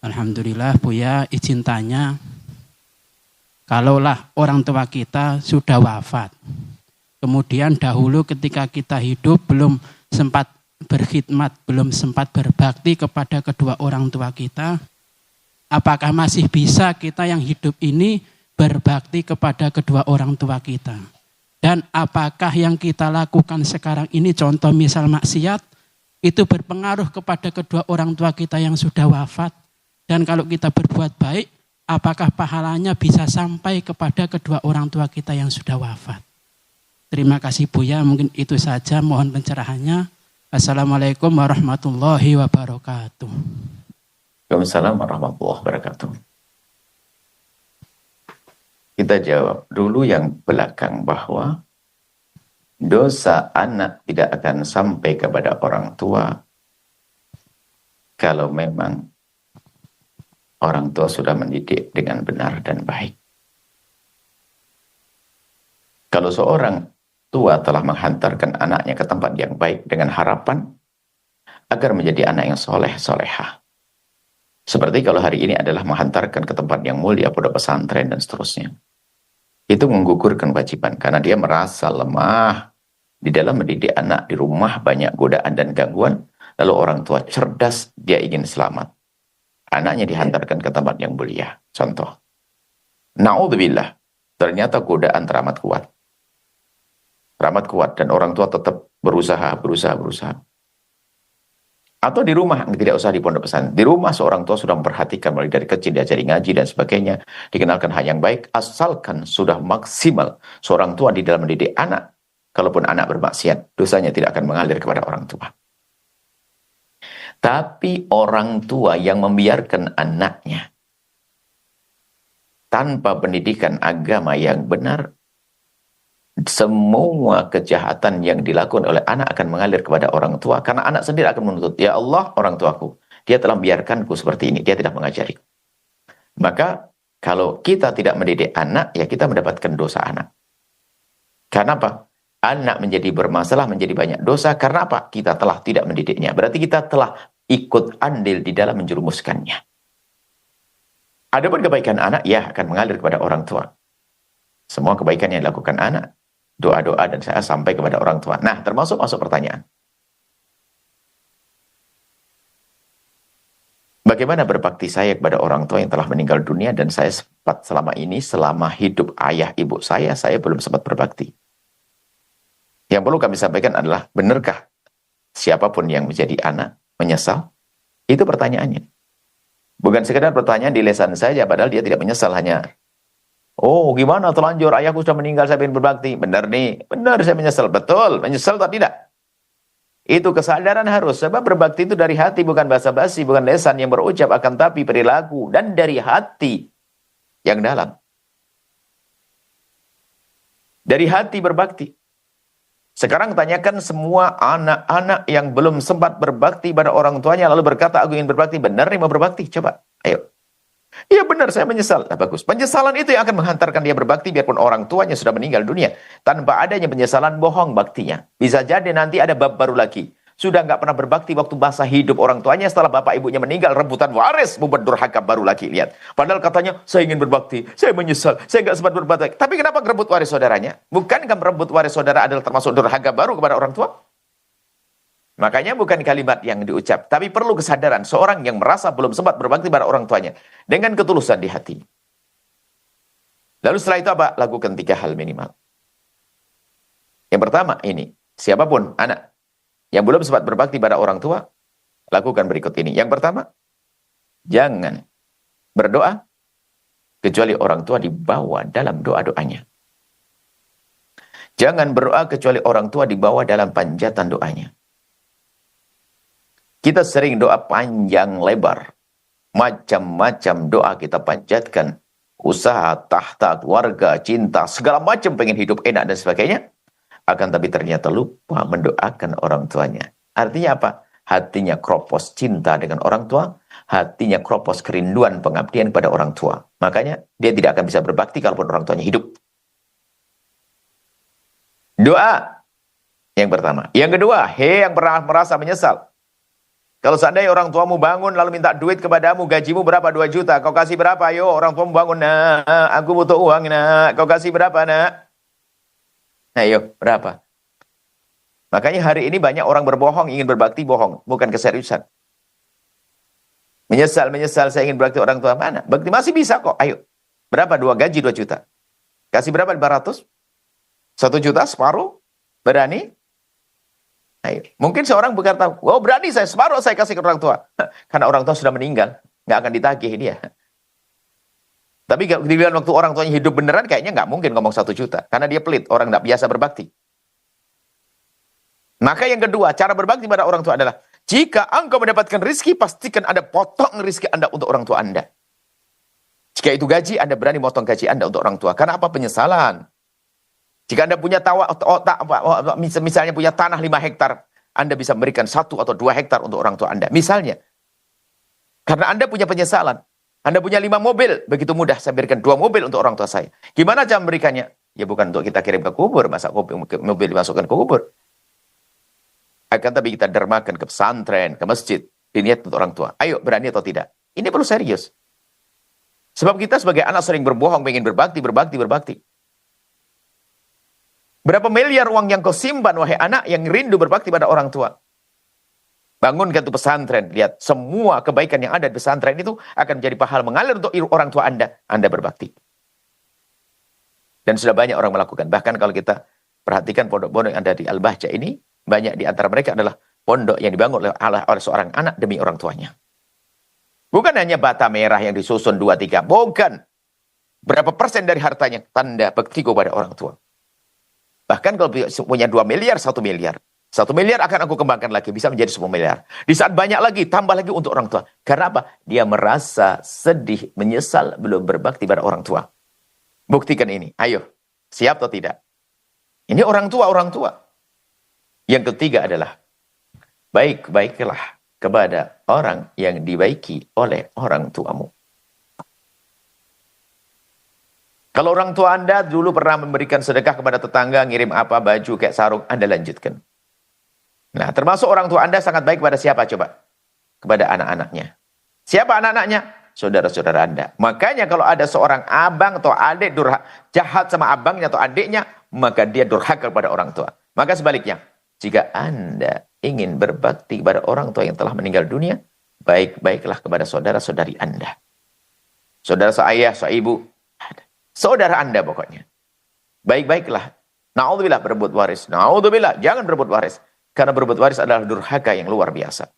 Alhamdulillah Buya, izin tanya, kalaulah orang tua kita sudah wafat, kemudian dahulu ketika kita hidup belum sempat berkhidmat, belum sempat berbakti kepada kedua orang tua kita, apakah masih bisa kita yang hidup ini berbakti kepada kedua orang tua kita? Dan apakah yang kita lakukan sekarang ini, contoh misal maksiat, itu berpengaruh kepada kedua orang tua kita yang sudah wafat? Dan kalau kita berbuat baik, apakah pahalanya bisa sampai kepada kedua orang tua kita yang sudah wafat? Terima kasih Buya, mungkin itu saja, mohon pencerahannya. Assalamualaikum warahmatullahi wabarakatuh. Waalaikumsalam warahmatullahi wabarakatuh. Kita jawab dulu yang belakang bahwa dosa anak tidak akan sampai kepada orang tua kalau memang orang tua sudah mendidik dengan benar dan baik. Kalau seorang tua telah menghantarkan anaknya ke tempat yang baik dengan harapan agar menjadi anak yang soleh, solehah. Seperti kalau hari ini adalah menghantarkan ke tempat yang mulia, pondok pesantren dan seterusnya. Itu menggugurkan kewajiban karena dia merasa lemah di dalam mendidik anak. Di rumah banyak godaan dan gangguan, lalu orang tua cerdas, dia ingin selamat. Anaknya dihantarkan ke tempat yang mulia. Contoh, na'udzubillah, ternyata godaan teramat kuat. Teramat kuat dan orang tua tetap berusaha. Atau di rumah, tidak usah di pondok pesantren. Di rumah seorang tua sudah memperhatikan, mulai dari kecil diajari ngaji dan sebagainya, dikenalkan hal yang baik, asalkan sudah maksimal seorang tua di dalam mendidik anak. Kalaupun anak bermaksiat, dosanya tidak akan mengalir kepada orang tua. Tapi orang tua yang membiarkan anaknya tanpa pendidikan agama yang benar, semua kejahatan yang dilakukan oleh anak akan mengalir kepada orang tua, karena anak sendiri akan menuntut, ya Allah, orang tuaku, dia telah membiarkanku seperti ini, dia tidak mengajari. Maka kalau kita tidak mendidik anak, ya kita mendapatkan dosa anak. Karena apa? Anak menjadi bermasalah, menjadi banyak dosa, karena apa? Kita telah tidak mendidiknya. Berarti kita telah ikut andil di dalam menjerumuskannya. Adapun kebaikan anak, ya akan mengalir kepada orang tua. Semua kebaikan yang dilakukan anak, doa-doa dan saya sampai kepada orang tua. Nah, termasuk masuk pertanyaan. Bagaimana berbakti saya kepada orang tua yang telah meninggal dunia dan saya sempat selama ini, selama hidup ayah ibu saya belum sempat berbakti. Yang perlu kami sampaikan adalah, benarkah siapapun yang menjadi anak menyesal? Itu pertanyaannya. Bukan sekedar pertanyaan di lisan saja, padahal dia tidak menyesal, hanya oh, gimana telanjur, ayahku sudah meninggal, saya ingin berbakti. Benar nih, benar saya menyesal. Betul, menyesal atau tidak? Itu kesadaran harus, sebab berbakti itu dari hati, bukan basa-basi, bukan lisan yang berucap, akan tapi perilaku, dan dari hati yang dalam. Dari hati berbakti. Sekarang tanyakan semua anak-anak yang belum sempat berbakti pada orang tuanya, lalu berkata, aku ingin berbakti. Benar nih mau berbakti? Coba, ayo. Iya benar, saya menyesal. Nah, bagus. Penyesalan itu yang akan menghantarkan dia berbakti biarpun orang tuanya sudah meninggal dunia. Tanpa adanya penyesalan, bohong baktinya. Bisa jadi nanti ada bab baru lagi. Sudah nggak pernah berbakti waktu masa hidup orang tuanya, setelah bapak ibunya meninggal, rebutan waris, membuat durhaka baru lagi. Lihat. Padahal katanya, saya ingin berbakti, saya menyesal, saya nggak sempat berbakti. Tapi kenapa merebut waris saudaranya? Bukankah merebut waris saudara adalah termasuk durhaka baru kepada orang tua? Makanya bukan kalimat yang diucap, tapi perlu kesadaran seorang yang merasa belum sempat berbakti pada orang tuanya dengan ketulusan di hati. Lalu setelah itu apa? Lakukan 3 hal minimal. Yang pertama ini, siapapun anak yang belum sempat berbakti pada orang tua, lakukan berikut ini. Yang pertama, jangan berdoa kecuali orang tua dibawa dalam doa-doanya. Jangan berdoa kecuali orang tua dibawa dalam panjatan doanya. Kita sering doa panjang lebar. Macam-macam doa kita panjatkan. Usaha, tahta, keluarga, cinta, segala macam pengen hidup enak dan sebagainya. Akan tapi ternyata lupa mendoakan orang tuanya. Artinya apa? Hatinya kropos cinta dengan orang tua. Hatinya kropos kerinduan pengabdian pada orang tua. Makanya dia tidak akan bisa berbakti kalaupun orang tuanya hidup. Doa yang pertama. Yang kedua, yang pernah merasa menyesal. Kalau seandainya orang tuamu bangun lalu minta duit kepadamu, gajimu berapa? 2 juta. Kau kasih berapa? Ayo, orang tuamu bangun, nak, aku butuh uang, nak. Kau kasih berapa, nak? Ayo, berapa? Makanya hari ini banyak orang berbohong, ingin berbakti bohong. Bukan keseriusan. Menyesal, saya ingin berbakti orang tua. Mana? Bakti masih bisa kok. Ayo. Berapa? Gaji 2 juta. Kasih berapa? 500? 1 juta, separuh? Berani? Ayo. Mungkin seorang berkata, oh berani saya, separuh saya kasih ke orang tua. Karena orang tua sudah meninggal, nggak akan ditagih dia. Tapi kalau dilihat waktu orang tuanya hidup beneran, kayaknya nggak mungkin ngomong 1 juta. Karena dia pelit, orang nggak biasa berbakti. Maka yang kedua, cara berbakti pada orang tua adalah, jika engkau mendapatkan rizki, pastikan Anda potong rizki Anda untuk orang tua Anda. Jika itu gaji, Anda berani potong gaji Anda untuk orang tua. Karena apa? Penyesalan. Jika Anda punya misalnya punya tanah 5 hektar, Anda bisa memberikan 1 atau 2 hektar untuk orang tua Anda. Misalnya. Karena Anda punya penyesalan. Anda punya 5 mobil, begitu mudah saya berikan 2 mobil untuk orang tua saya. Gimana cara memberikannya? Ya bukan untuk kita kirim ke kubur, masa mobil dimasukkan ke kubur. Akan tapi kita dermakan ke pesantren, ke masjid, diniat untuk orang tua. Ayo, berani atau tidak? Ini perlu serius. Sebab kita sebagai anak sering berbohong, ingin berbakti. Berapa miliar uang yang kau simpan, wahai anak, yang rindu berbakti pada orang tua? Bangunkan tuh pesantren, lihat semua kebaikan yang ada di pesantren itu akan menjadi pahala mengalir untuk orang tua Anda berbakti. Dan sudah banyak orang melakukan. Bahkan kalau kita perhatikan pondok-pondok yang ada di Al-Bahjah ini, banyak di antara mereka adalah pondok yang dibangun oleh seorang anak demi orang tuanya. Bukan hanya bata merah yang disusun 2-3, bukan. Berapa persen dari hartanya tanda bakti kepada orang tua. Bahkan kalau punya 2 miliar, 1 miliar. 1 miliar akan aku kembangkan lagi, bisa menjadi 10 miliar. Di saat banyak lagi, tambah lagi untuk orang tua. Karena apa? Dia merasa sedih, menyesal, belum berbakti pada orang tua. Buktikan ini. Ayo, siap atau tidak? Ini orang tua. Yang ketiga adalah, baik-baiklah kepada orang yang dibaiki oleh orang tuamu. Kalau orang tua Anda dulu pernah memberikan sedekah kepada tetangga, ngirim apa, baju, kayak sarung, Anda lanjutkan. Nah, termasuk orang tua Anda sangat baik kepada siapa coba? Kepada anak-anaknya. Siapa anak-anaknya? Saudara-saudara Anda. Makanya kalau ada seorang abang atau adik jahat sama abangnya atau adiknya, maka dia durhaka kepada orang tua. Maka sebaliknya, jika Anda ingin berbakti kepada orang tua yang telah meninggal dunia, baik-baiklah kepada saudara-saudari Anda. Saudara seayah, seibu, saudara Anda pokoknya. Baik-baiklah. Na'udzubillah berebut waris. Na'udzubillah, jangan berebut waris. Karena berebut waris adalah durhaka yang luar biasa.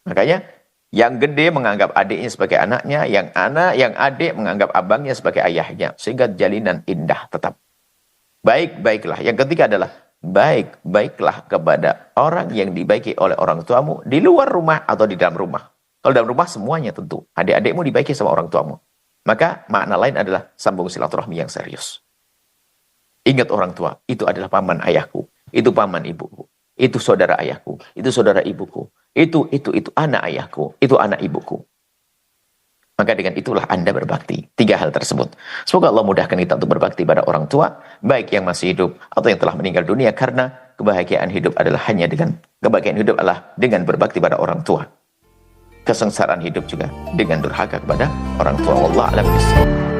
Makanya, yang gede menganggap adiknya sebagai anaknya, yang adik menganggap abangnya sebagai ayahnya. Sehingga jalinan indah tetap. Baik-baiklah. Yang ketiga adalah, baik-baiklah kepada orang yang dibaiki oleh orang tuamu di luar rumah atau di dalam rumah. Kalau dalam rumah semuanya tentu. Adik-adikmu dibaiki sama orang tuamu. Maka makna lain adalah sambung silaturahmi yang serius. Ingat orang tua, itu adalah paman ayahku, itu paman ibuku, itu saudara ayahku, itu saudara ibuku, itu anak ayahku, itu anak ibuku. Maka dengan itulah Anda berbakti. 3 hal tersebut. Semoga Allah mudahkan kita untuk berbakti pada orang tua, baik yang masih hidup atau yang telah meninggal dunia, karena kebahagiaan hidup adalah dengan berbakti pada orang tua. Kesengsaraan hidup juga dengan durhaka kepada orang tua. Wallahu a'lam bishawab.